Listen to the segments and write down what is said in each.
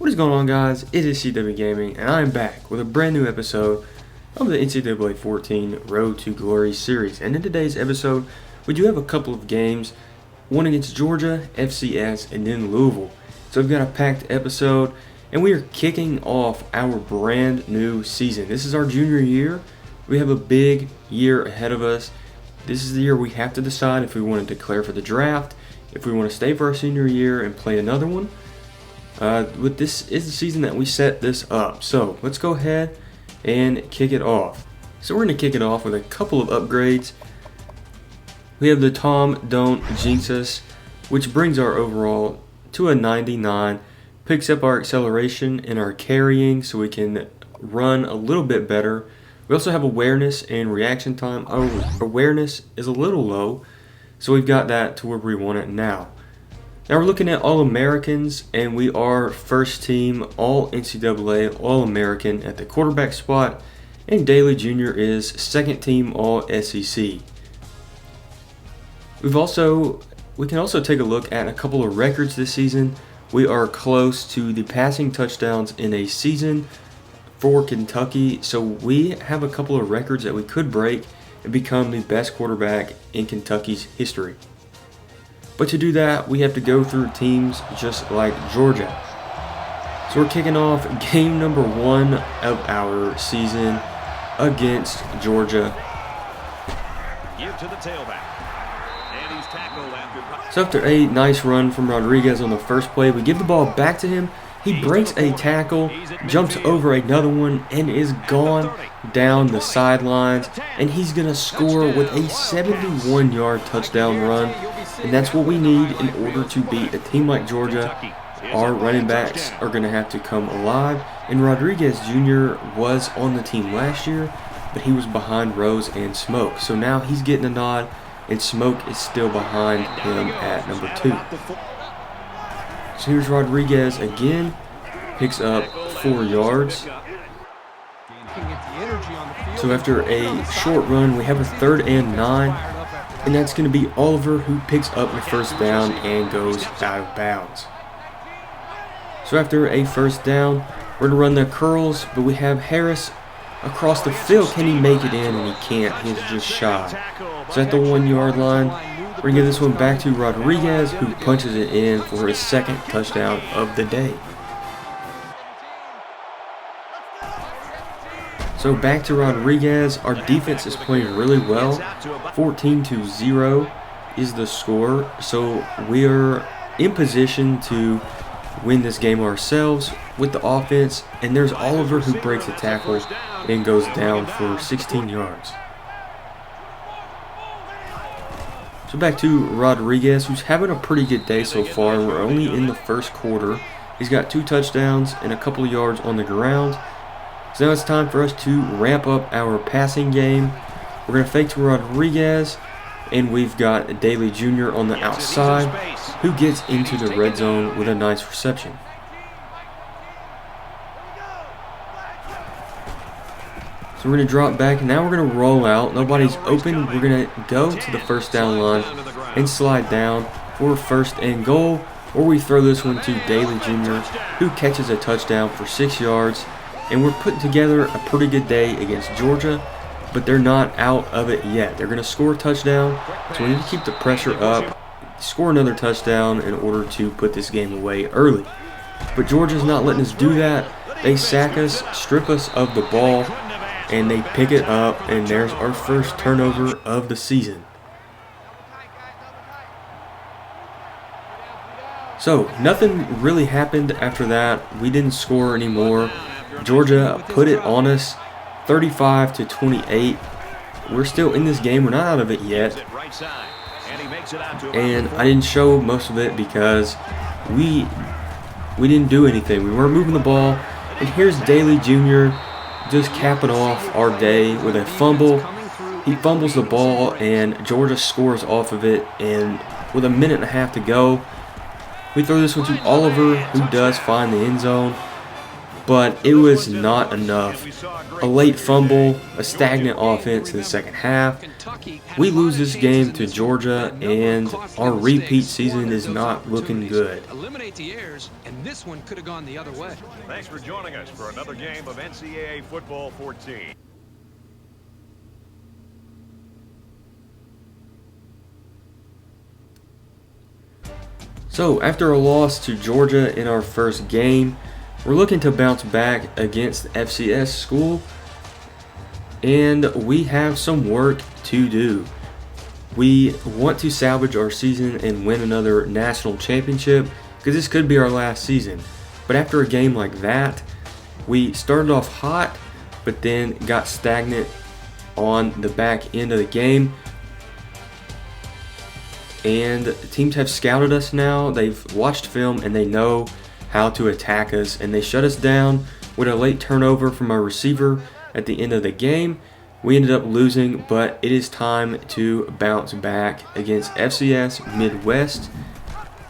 What is going on, guys? It is CWGaming, and I am back with a brand new episode of the NCAA 14 Road to Glory series. And in today's episode, we do have a couple of games, one against Georgia, FCS, and then Louisville. So we've got a packed episode, and we are kicking off our brand new season. This is our junior year. We have a big year ahead of us. This is the year we have to decide if we want to declare for the draft, if we want to stay for our senior year and play another one. With this is the season that we set this up. So let's go ahead and kick it off. So we're going to kick it off with a couple of upgrades. We have the Tom Don't Jinx Us, which brings our overall to a 99, picks up our acceleration and our carrying so we can run a little bit better. We also have awareness and reaction time. Our awareness is a little low, so we've got that to where we want it now. Now we're looking at All-Americans, and we are first team All-NCAA All-American at the quarterback spot, and Daly Jr. is second team All-SEC. We can also take a look at a couple of records this season. We are close to the passing touchdowns in a season for Kentucky, so we have a couple of records that we could break and become the best quarterback in Kentucky's history. But to do that, we have to go through teams just like Georgia. So we're kicking off game number 1 of our season against Georgia. Give to the tailback. And he's tackled after. So after a nice run from Rodriguez on the first play, we give the ball back to him. He breaks a tackle, jumps over another one, and is gone down the sidelines. And he's going to score with a 71-yard touchdown run. And that's what we need in order to beat a team like Georgia. Our running backs are going to have to come alive. And Rodriguez Jr. was on the team last year, but he was behind Rose and Smoke. So now he's getting a nod, and Smoke is still behind him at number 2. So here's Rodriguez again, picks up 4 yards. So after a short run, we have a 3rd and 9. And that's going to be Oliver, who picks up the first down and goes out of bounds. So after a first down, we're going to run the curls, but we have Harris across the field. Can he make it in? And he can't. He's just shy. So at the 1-yard line, we're going to give this one back to Rodriguez, who punches it in for his second touchdown of the day. So back to Rodriguez. Our defense is playing really well. 14-0 is the score. So we are in position to win this game ourselves with the offense. And there's Oliver, who breaks a tackle and goes down for 16 yards. So back to Rodriguez, who's having a pretty good day so far. We're only in the first quarter. He's got 2 touchdowns and a couple of yards on the ground. So now it's time for us to ramp up our passing game. We're going to fake to Rodriguez, and we've got Daly Jr. on the outside, who gets into the red zone with a nice reception. So we're going to drop back. Now we're going to roll out. Nobody's open. We're going to go to the first down line and slide down for 1st and goal, or we throw this one to Daly Jr., who catches a touchdown for 6 yards. And we're putting together a pretty good day against Georgia, but they're not out of it yet. They're going to score a touchdown, so we need to keep the pressure up, score another touchdown in order to put this game away early. But Georgia's not letting us do that. They sack us, strip us of the ball, and they pick it up, and there's our first turnover of the season. So nothing really happened after that. We didn't score anymore. Georgia put it on us, 35-28. We're still in this game. We're not out of it yet. And I didn't show most of it because we didn't do anything. We weren't moving the ball. And here's Daly Jr. just capping off our day with a fumble. He fumbles the ball, and Georgia scores off of it. And with 1.5 minutes to go, we throw this one to Oliver, who does find the end zone. but it was not enough. A late fumble, a stagnant offense in the second half. We lose this game to Georgia, and our repeat season is not looking good. Eliminate the errors, and this one could have gone the other way. Thanks for joining us for another game of NCAA Football 14. So after a loss to Georgia in our first game, we're looking to bounce back against FCS school, and we have some work to do. We want to salvage our season and win another national championship, because this could be our last season. But after a game like that, we started off hot, but then got stagnant on the back end of the game. And teams have scouted us now. They've watched film and they know how to attack us, and they shut us down with a late turnover from our receiver at the end of the game. We ended up losing, but it is time to bounce back against FCS Midwest.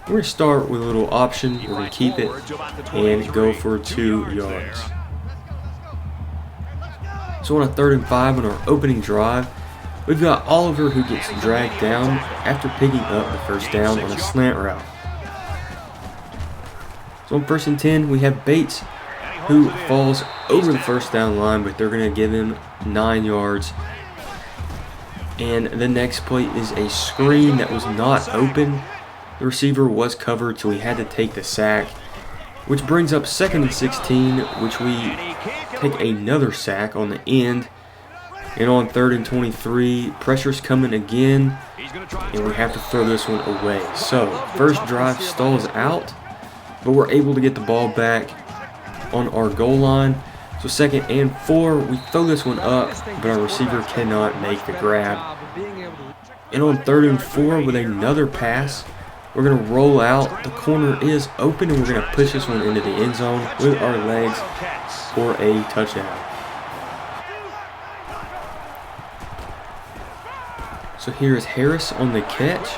We're going to start with a little option. We're going to keep it and go for 2 yards. So on a 3rd and 5 on our opening drive, we've got Oliver who gets dragged down after picking up the first down on a slant route. So on 1st and 10, we have Bates who falls over the first down line, but they're going to give him 9 yards. And the next play is a screen that was not open. The receiver was covered, so he had to take the sack, which brings up 2nd and 16, which we take another sack on the end. And on 3rd and 23, pressure's coming again, and we have to throw this one away. So, first drive stalls out, but we're able to get the ball back on our goal line. So 2nd and 4, we throw this one up, but our receiver cannot make the grab. And on 3rd and 4 with another pass, we're going to roll out. The corner is open, and we're going to push this one into the end zone with our legs for a touchdown. So here is Harris on the catch,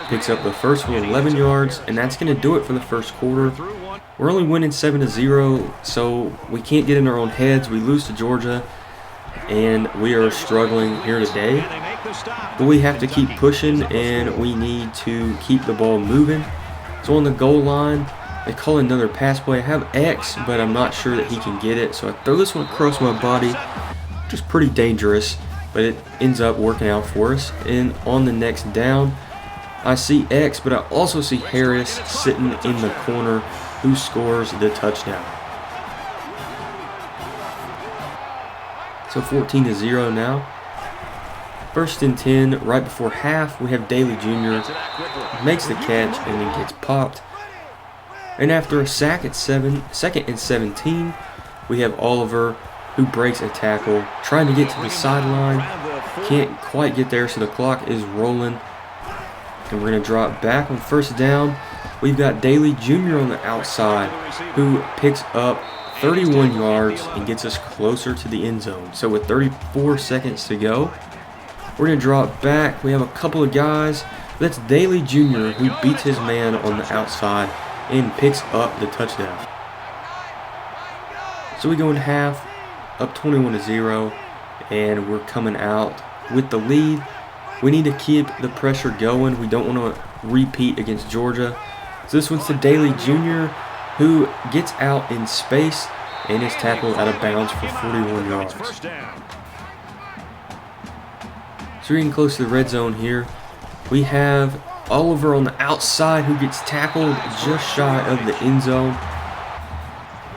picks up the first one 11 yards, and that's going to do it for the first quarter. We're only winning 7-0, so we can't get in our own heads. We lose to Georgia, and we are struggling here today. But we have to keep pushing, and we need to keep the ball moving. So on the goal line, they call another pass play. I have X, but I'm not sure that he can get it, so I throw this one across my body, which is pretty dangerous. But it ends up working out for us. And on the next down, I see X, but I also see Harris sitting in the corner, who scores the touchdown. So 14-0 now. 1st and 10, right before half, we have Daly Jr. makes the catch and then gets popped. And after a sack at 2nd and 17, we have Oliver who breaks a tackle, trying to get to the sideline, can't quite get there, so the clock is rolling. And we're going to drop back on 1st down. We've got Daly Jr. on the outside, who picks up 31 yards and gets us closer to the end zone. So with 34 seconds to go, we're going to drop back. We have a couple of guys. That's Daly Jr. who beats his man on the outside and picks up the touchdown. So we go in half, up 21-0, and we're coming out with the lead. We need to keep the pressure going. We don't want to repeat against Georgia. So this one's to Daly Jr., who gets out in space and is tackled out of bounds for 41 yards. So we're getting close to the red zone here. We have Oliver on the outside who gets tackled just shy of the end zone.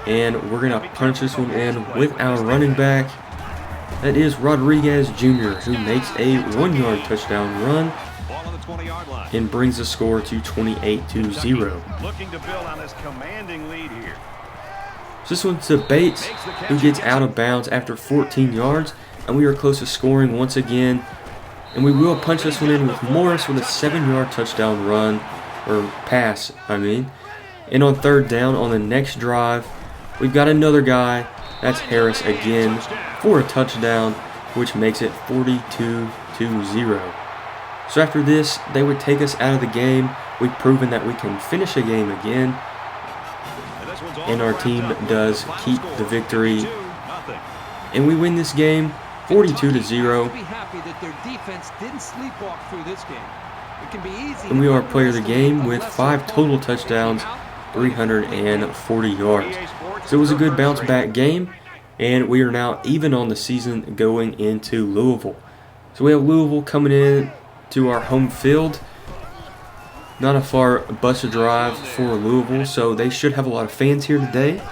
And we're going to punch this one in with our running back. That is Rodriguez Jr., who makes a 1-yard touchdown run and brings the score to 28-0. Looking to build on this commanding lead here. So this one's to Bates, who gets out of bounds after 14 yards, and we are close to scoring once again. And we will punch this one in with Morris with a 7-yard touchdown run, or pass, I mean. And on 3rd down on the next drive, we've got another guy, that's Harris again, for a touchdown, which makes it 42-0. So after this, they would take us out of the game. We've proven that we can finish a game again. and our team does keep the victory. And we win this game 42-0. And we are player of the game with 5 total touchdowns, 340 yards. So it was a good bounce back game, and we are now even on the season going into Louisville. So we have Louisville coming in to our home field. Not a far bus drive for Louisville, so they should have a lot of fans here today.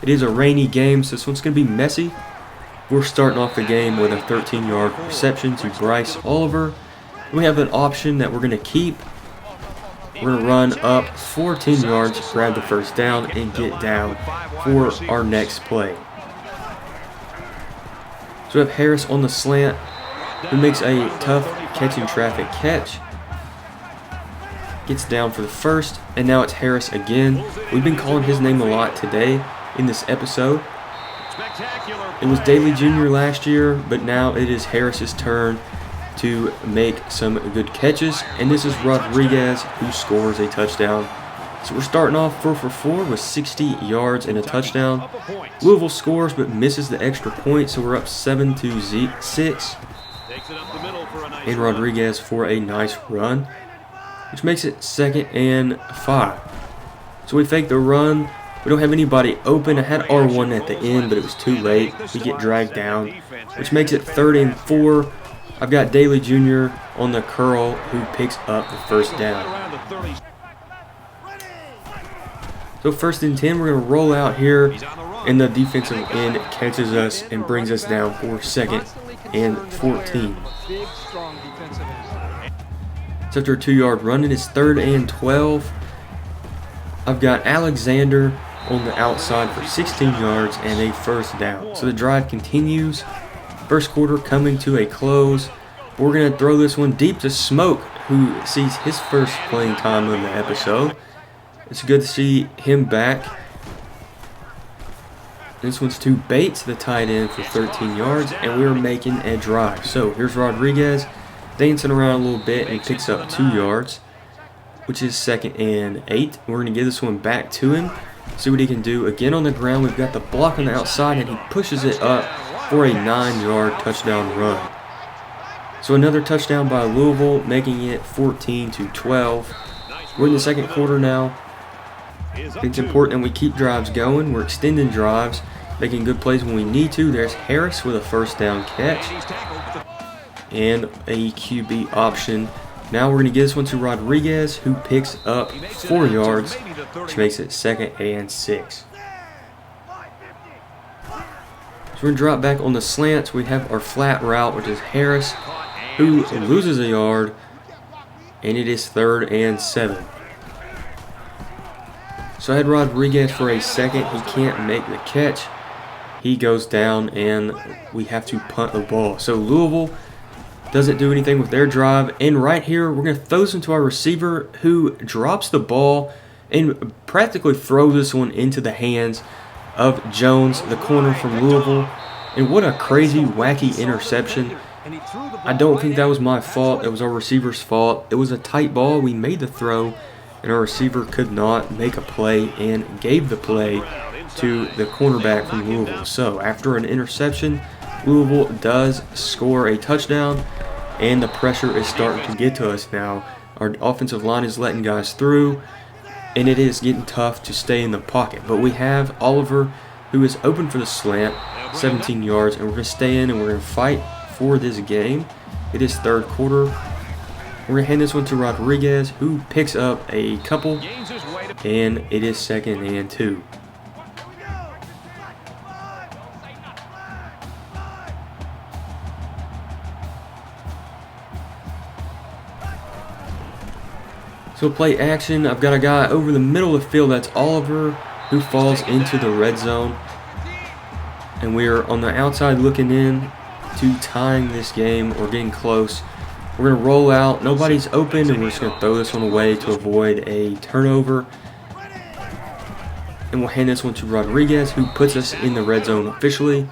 It is a rainy game, so this one's going to be messy. We're starting off the game with a 13-yard reception to Bryce Oliver. We have an option that we're going to keep. We're going to run up 14 yards, grab the first down, and get down for our next play. So we have Harris on the slant, who makes a tough catching traffic catch. Gets down for the first, and now it's Harris again. We've been calling his name a lot today in this episode. It was Daly Jr. last year, but now it is Harris's turn to make some good catches, and this is Rodriguez who scores a touchdown. So we're starting off 4 for 4 with 60 yards and a touchdown. Louisville scores but misses the extra point, so we're up 7-6. And Rodriguez for a nice run, which makes it 2nd and 5. So we fake the run. We don't have anybody open. I had R1 at the end, but it was too late. We get dragged down, which makes it 3rd and 4. I've got Daly Jr. on the curl who picks up the first down. So 1st and 10, we're going to roll out here, and the defensive end catches us and brings us down for 2nd and 14. So after a 2-yard run, it is 3rd and 12. I've got Alexander on the outside for 16 yards and a first down. So the drive continues. First quarter coming to a close. We're going to throw this one deep to Smoke, who sees his first playing time of the episode. It's good to see him back. This one's to Bates, the tight end, for 13 yards, and we're making a drive. So here's Rodriguez dancing around a little bit and picks up 2 yards, which is 2nd and 8. We're going to give this one back to him, see what he can do. Again on the ground, we've got the block on the outside, and he pushes it up for a 9-yard touchdown run. So another touchdown by Louisville, making it 14-12. We're in the second quarter now. It's important that we keep drives going. We're extending drives, making good plays when we need to. There's Harris with a first down catch and a QB option. Now we're going to give this one to Rodriguez, who picks up 4 yards, which makes it 2nd and 6. So we're going to drop back on the slants. We have our flat route, which is Harris, who loses a yard, and it is 3rd and 7. So I had Rodriguez for a second. He can't make the catch. He goes down, and we have to punt the ball. So Louisville doesn't do anything with their drive. And right here, we're going to throw this into our receiver, who drops the ball and practically throws this one into the hands of Jones, the corner from Louisville. And what a crazy, wacky interception. I don't think that was my fault. It was our receiver's fault. It was a tight ball. We made the throw, and our receiver could not make a play and gave the play to the cornerback from Louisville. So after an interception, Louisville does score a touchdown, and the pressure is starting to get to us now. Our offensive line is letting guys through, and it is getting tough to stay in the pocket. But we have Oliver, who is open for the slant, 17 yards, and we're going to stay in and we're going to fight for this game. It is third quarter. We're going to hand this one to Rodriguez, who picks up a couple, and it is 2nd and 2. So play action. I've got a guy over the middle of the field. That's Oliver, who falls into the red zone. And we are on the outside looking in to tying this game or getting close. We're going to roll out. Nobody's open, and we're just going to throw this one away to avoid a turnover. And we'll hand this one to Rodriguez, who puts us in the red zone officially.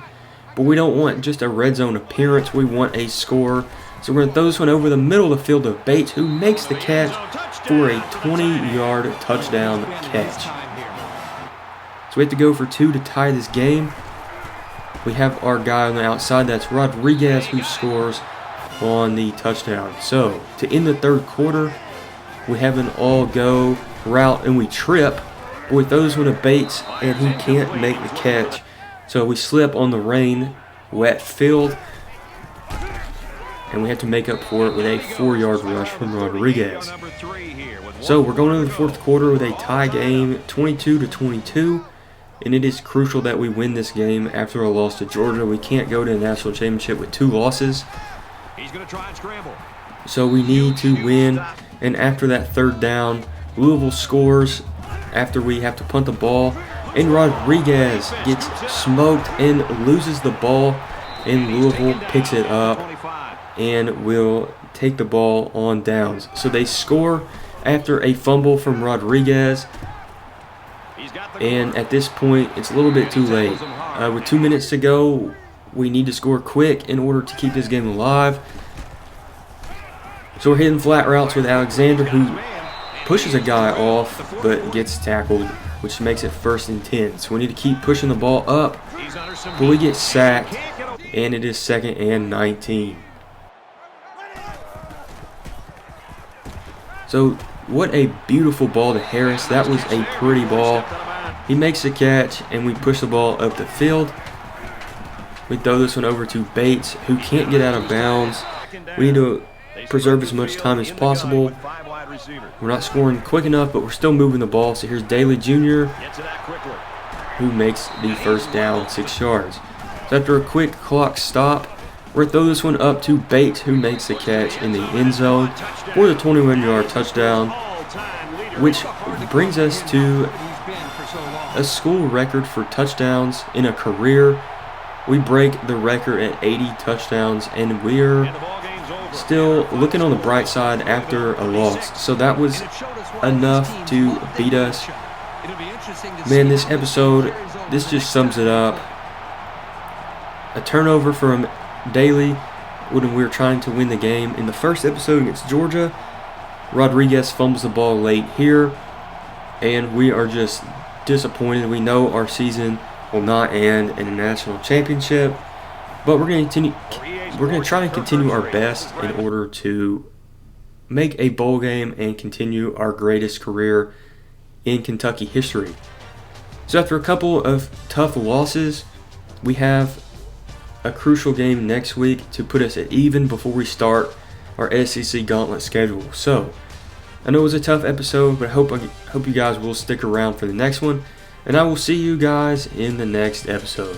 But we don't want just a red zone appearance. We want a score. So we're going to throw this one over the middle of the field to Bates, who makes the catch for a 20-yard touchdown catch. So we have to go for 2 to tie this game. We have our guy on the outside, that's Rodriguez, who scores on the touchdown. So to end the third quarter, we have an all-go route and we trip. But we throw this one to Bates and he can't make the catch. So we slip on the rain, wet field, and we have to make up for it with a 4-yard rush from Rodriguez. So we're going into the fourth quarter with a tie game, 22 to 22. And it is crucial that we win this game after a loss to Georgia. We can't go to the national championship with 2 losses. He's going to try and scramble. So we need to win. And after that third down, Louisville scores after we have to punt the ball. And Rodriguez gets smoked and loses the ball. And Louisville picks it up and will take the ball on downs. So they score after a fumble from Rodriguez. And at this point, it's a little bit too late. With 2 minutes to go, we need to score quick in order to keep this game alive. So we're hitting flat routes with Alexander, who pushes a guy off but gets tackled, which makes it 1st and 10. So we need to keep pushing the ball up, but we get sacked, and it is 2nd and 19. So what a beautiful ball to Harris. That was a pretty ball. He makes the catch, and we push the ball up the field. We throw this one over to Bates, who can't get out of bounds. We need to preserve as much time as possible. We're not scoring quick enough, but we're still moving the ball. So here's Daly Jr., who makes the first down, 6 yards. So after a quick clock stop, we're going to throw this one up to Bates, who makes the catch in the end zone for the 21-yard touchdown, which brings us to a school record for touchdowns in a career. We break the record at 80 touchdowns, and we're still looking on the bright side after a loss. So that was enough to beat us. Man, this episode, this just sums it up. A turnover from Daly when we were trying to win the game. In the first episode against Georgia, Rodriguez fumbles the ball late here, and we are just disappointed. We know our season will not end in a national championship, but we're going to try and continue our best in order to make a bowl game and continue our greatest career in Kentucky history. So after a couple of tough losses, we have a crucial game next week to put us at even before we start our SEC gauntlet schedule. So I know it was a tough episode, but I hope you guys will stick around for the next one, and I will see you guys in the next episode.